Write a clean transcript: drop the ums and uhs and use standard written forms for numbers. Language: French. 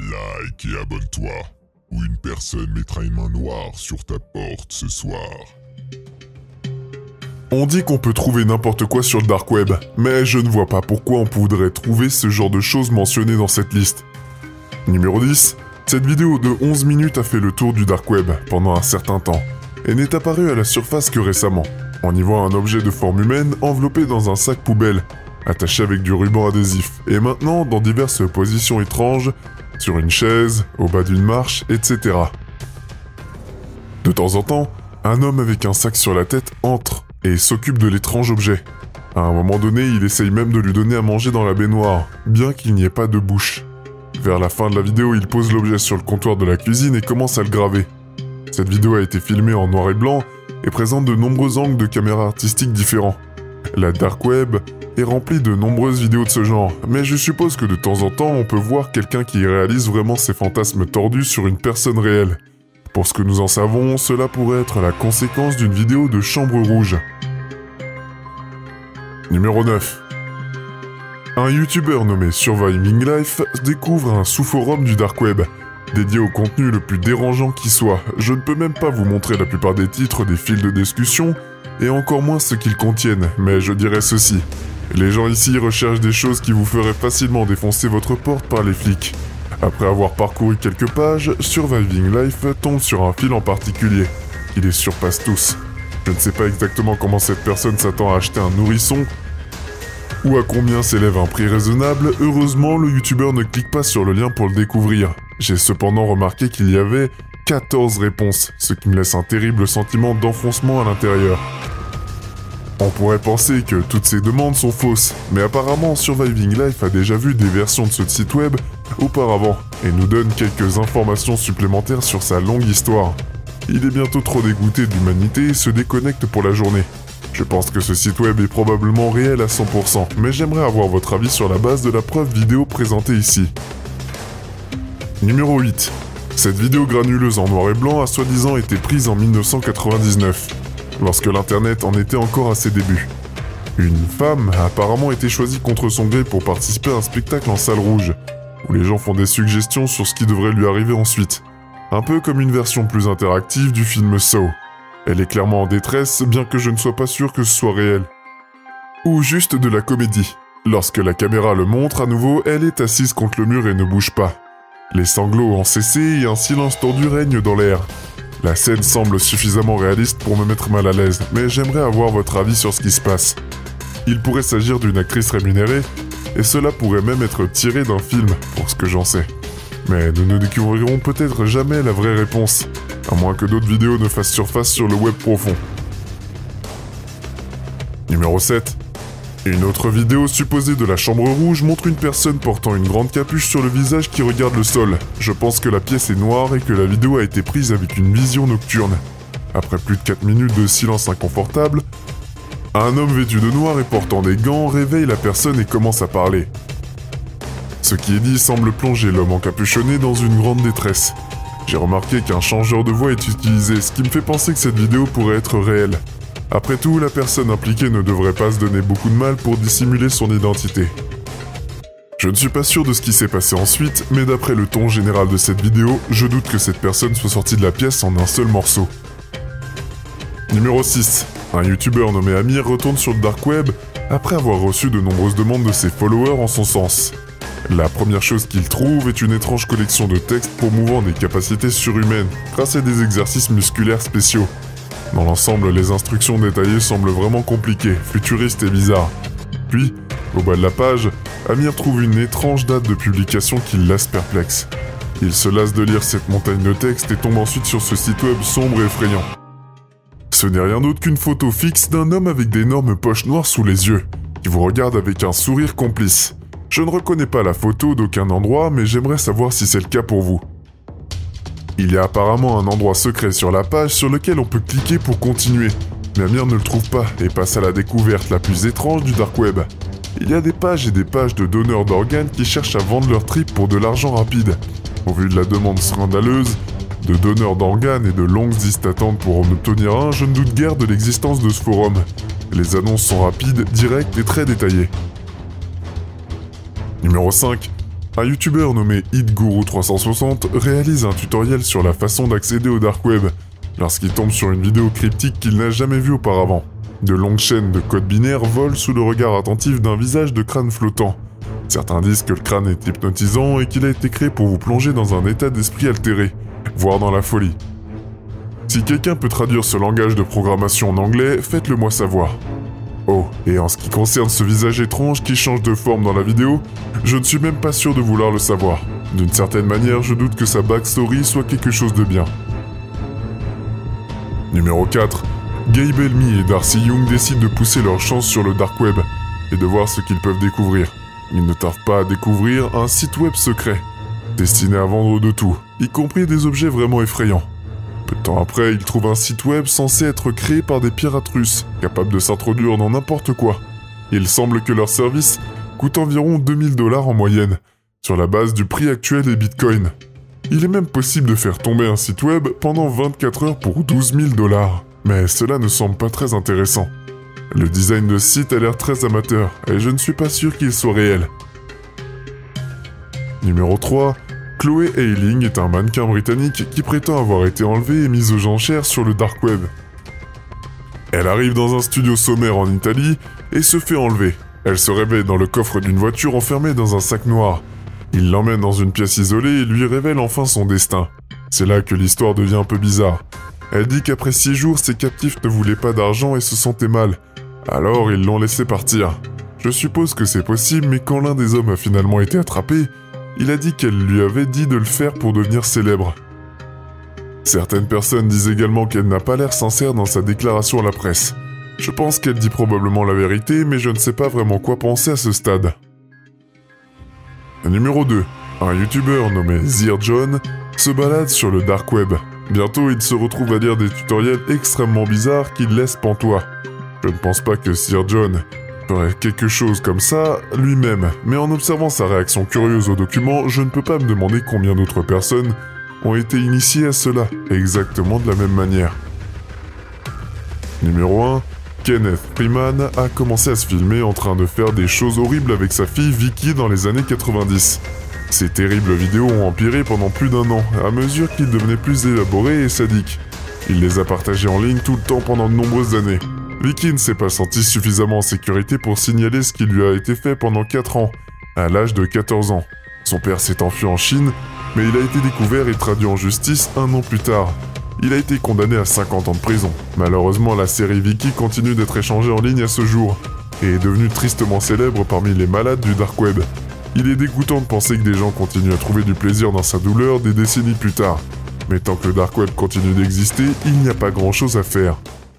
Like et abonne-toi, ou une personne mettra une main noire sur ta porte ce soir. On dit qu'on peut trouver n'importe quoi sur le dark web, mais je ne vois pas pourquoi on voudrait trouver ce genre de choses mentionnées dans cette liste. Numéro 10. Cette vidéo de 11 minutes a fait le tour du dark web pendant un certain temps, et n'est apparue à la surface que récemment. On y voit un objet de forme humaine enveloppé dans un sac poubelle, attaché avec du ruban adhésif, et maintenant dans diverses positions étranges, sur une chaise, au bas d'une marche, etc. De temps en temps, un homme avec un sac sur la tête entre et s'occupe de l'étrange objet. À un moment donné, il essaye même de lui donner à manger dans la baignoire, bien qu'il n'y ait pas de bouche. Vers la fin de la vidéo, il pose l'objet sur le comptoir de la cuisine et commence à le graver. Cette vidéo a été filmée en noir et blanc et présente de nombreux angles de caméra artistiques différents. La dark web est remplie de nombreuses vidéos de ce genre, mais je suppose que de temps en temps, on peut voir quelqu'un qui réalise vraiment ses fantasmes tordus sur une personne réelle. Pour ce que nous en savons, cela pourrait être la conséquence d'une vidéo de chambre rouge. Numéro 9. Un youtubeur nommé Surviving Life découvre un sous-forum du dark web, dédié au contenu le plus dérangeant qui soit. Je ne peux même pas vous montrer la plupart des titres des fils de discussion, et encore moins ce qu'ils contiennent, mais je dirais ceci. Les gens ici recherchent des choses qui vous feraient facilement défoncer votre porte par les flics. Après avoir parcouru quelques pages, Surviving Life tombe sur un fil en particulier, qui les surpasse tous. Je ne sais pas exactement comment cette personne s'attend à acheter un nourrisson, ou à combien s'élève un prix raisonnable. Heureusement, le youtubeur ne clique pas sur le lien pour le découvrir. J'ai cependant remarqué qu'il y avait 14 réponses, ce qui me laisse un terrible sentiment d'enfoncement à l'intérieur. On pourrait penser que toutes ces demandes sont fausses, mais apparemment Surviving Life a déjà vu des versions de ce site web auparavant, et nous donne quelques informations supplémentaires sur sa longue histoire. Il est bientôt trop dégoûté de l'humanité et se déconnecte pour la journée. Je pense que ce site web est probablement réel à 100%, mais j'aimerais avoir votre avis sur la base de la preuve vidéo présentée ici. Numéro 8. Cette vidéo granuleuse en noir et blanc a soi-disant été prise en 1999, lorsque l'internet en était encore à ses débuts. Une femme a apparemment été choisie contre son gré pour participer à un spectacle en salle rouge, où les gens font des suggestions sur ce qui devrait lui arriver ensuite. Un peu comme une version plus interactive du film Saw. Elle est clairement en détresse, bien que je ne sois pas sûr que ce soit réel. Ou juste de la comédie. Lorsque la caméra le montre à nouveau, elle est assise contre le mur et ne bouge pas. Les sanglots ont cessé et un silence tordu règne dans l'air. La scène semble suffisamment réaliste pour me mettre mal à l'aise, mais j'aimerais avoir votre avis sur ce qui se passe. Il pourrait s'agir d'une actrice rémunérée, et cela pourrait même être tiré d'un film, pour ce que j'en sais. Mais nous ne découvrirons peut-être jamais la vraie réponse, à moins que d'autres vidéos ne fassent surface sur le web profond. Numéro 7. Une autre vidéo supposée de la chambre rouge montre une personne portant une grande capuche sur le visage qui regarde le sol. Je pense que la pièce est noire et que la vidéo a été prise avec une vision nocturne. Après plus de 4 minutes de silence inconfortable, un homme vêtu de noir et portant des gants réveille la personne et commence à parler. Ce qui est dit semble plonger l'homme encapuchonné dans une grande détresse. J'ai remarqué qu'un changeur de voix est utilisé, ce qui me fait penser que cette vidéo pourrait être réelle. Après tout, la personne impliquée ne devrait pas se donner beaucoup de mal pour dissimuler son identité. Je ne suis pas sûr de ce qui s'est passé ensuite, mais d'après le ton général de cette vidéo, je doute que cette personne soit sortie de la pièce en un seul morceau. Numéro 6. Un youtubeur nommé Amir retourne sur le dark web après avoir reçu de nombreuses demandes de ses followers en son sens. La première chose qu'il trouve est une étrange collection de textes promouvant des capacités surhumaines grâce à des exercices musculaires spéciaux. Dans l'ensemble, les instructions détaillées semblent vraiment compliquées, futuristes et bizarres. Puis, au bas de la page, Amir trouve une étrange date de publication qui le laisse perplexe. Il se lasse de lire cette montagne de textes et tombe ensuite sur ce site web sombre et effrayant. Ce n'est rien d'autre qu'une photo fixe d'un homme avec d'énormes poches noires sous les yeux, qui vous regarde avec un sourire complice. Je ne reconnais pas la photo d'aucun endroit, mais j'aimerais savoir si c'est le cas pour vous. Il y a apparemment un endroit secret sur la page sur lequel on peut cliquer pour continuer, mais Amir ne le trouve pas et passe à la découverte la plus étrange du dark web. Il y a des pages et des pages de donneurs d'organes qui cherchent à vendre leur tripes pour de l'argent rapide. Au vu de la demande scandaleuse de donneurs d'organes et de longues listes d'attente pour en obtenir un, je ne doute guère de l'existence de ce forum. Les annonces sont rapides, directes et très détaillées. Numéro 5. Un youtubeur nommé HitGuru360 réalise un tutoriel sur la façon d'accéder au dark web, lorsqu'il tombe sur une vidéo cryptique qu'il n'a jamais vue auparavant. De longues chaînes de codes binaires volent sous le regard attentif d'un visage de crâne flottant. Certains disent que le crâne est hypnotisant et qu'il a été créé pour vous plonger dans un état d'esprit altéré, voire dans la folie. Si quelqu'un peut traduire ce langage de programmation en anglais, faites-le moi savoir. Oh, et en ce qui concerne ce visage étrange qui change de forme dans la vidéo, je ne suis même pas sûr de vouloir le savoir. D'une certaine manière, je doute que sa backstory soit quelque chose de bien. Numéro 4. Gabe Elmi et Darcy Young décident de pousser leur chance sur le dark web et de voir ce qu'ils peuvent découvrir. Ils ne tardent pas à découvrir un site web secret, destiné à vendre de tout, y compris des objets vraiment effrayants. Peu de temps après, ils trouvent un site web censé être créé par des pirates russes, capables de s'introduire dans n'importe quoi. Il semble que leur service coûte environ 2000 $ en moyenne, sur la base du prix actuel des bitcoins. Il est même possible de faire tomber un site web pendant 24 heures pour 12 000 $. Mais cela ne semble pas très intéressant. Le design de ce site a l'air très amateur, et je ne suis pas sûr qu'il soit réel. Numéro 3. Chloé Ayling est un mannequin britannique qui prétend avoir été enlevée et mise aux enchères sur le dark web. Elle arrive dans un studio sommaire en Italie et se fait enlever. Elle se réveille dans le coffre d'une voiture enfermée dans un sac noir. Il l'emmène dans une pièce isolée et lui révèle enfin son destin. C'est là que l'histoire devient un peu bizarre. Elle dit qu'après 6 jours, ses captifs ne voulaient pas d'argent et se sentaient mal. Alors ils l'ont laissé partir. Je suppose que c'est possible, mais quand l'un des hommes a finalement été attrapé, il a dit qu'elle lui avait dit de le faire pour devenir célèbre. Certaines personnes disent également qu'elle n'a pas l'air sincère dans sa déclaration à la presse. Je pense qu'elle dit probablement la vérité, mais je ne sais pas vraiment quoi penser à ce stade. Numéro 2. Un youtubeur nommé ZearJohn se balade sur le dark web. Bientôt, il se retrouve à lire des tutoriels extrêmement bizarres qui le laissent pantois. Je ne pense pas que ZearJohn ferait quelque chose comme ça lui-même, mais en observant sa réaction curieuse au document, je ne peux pas me demander combien d'autres personnes ont été initiées à cela, exactement de la même manière. Numéro 1. Kenneth Freeman a commencé à se filmer en train de faire des choses horribles avec sa fille Vicky dans les années 90. Ces terribles vidéos ont empiré pendant plus d'1 an, à mesure qu'ils devenaient plus élaborés et sadiques. Il les a partagés en ligne tout le temps pendant de nombreuses années. Vicky ne s'est pas sentie suffisamment en sécurité pour signaler ce qui lui a été fait pendant 4 ans, à l'âge de 14 ans. Son père s'est enfui en Chine, mais il a été découvert et traduit en justice 1 an plus tard. Il a été condamné à 50 ans de prison. Malheureusement, la série Vicky continue d'être échangée en ligne à ce jour, et est devenue tristement célèbre parmi les malades du dark web. Il est dégoûtant de penser que des gens continuent à trouver du plaisir dans sa douleur des décennies plus tard. Mais tant que le dark web continue d'exister, il n'y a pas grand chose à faire.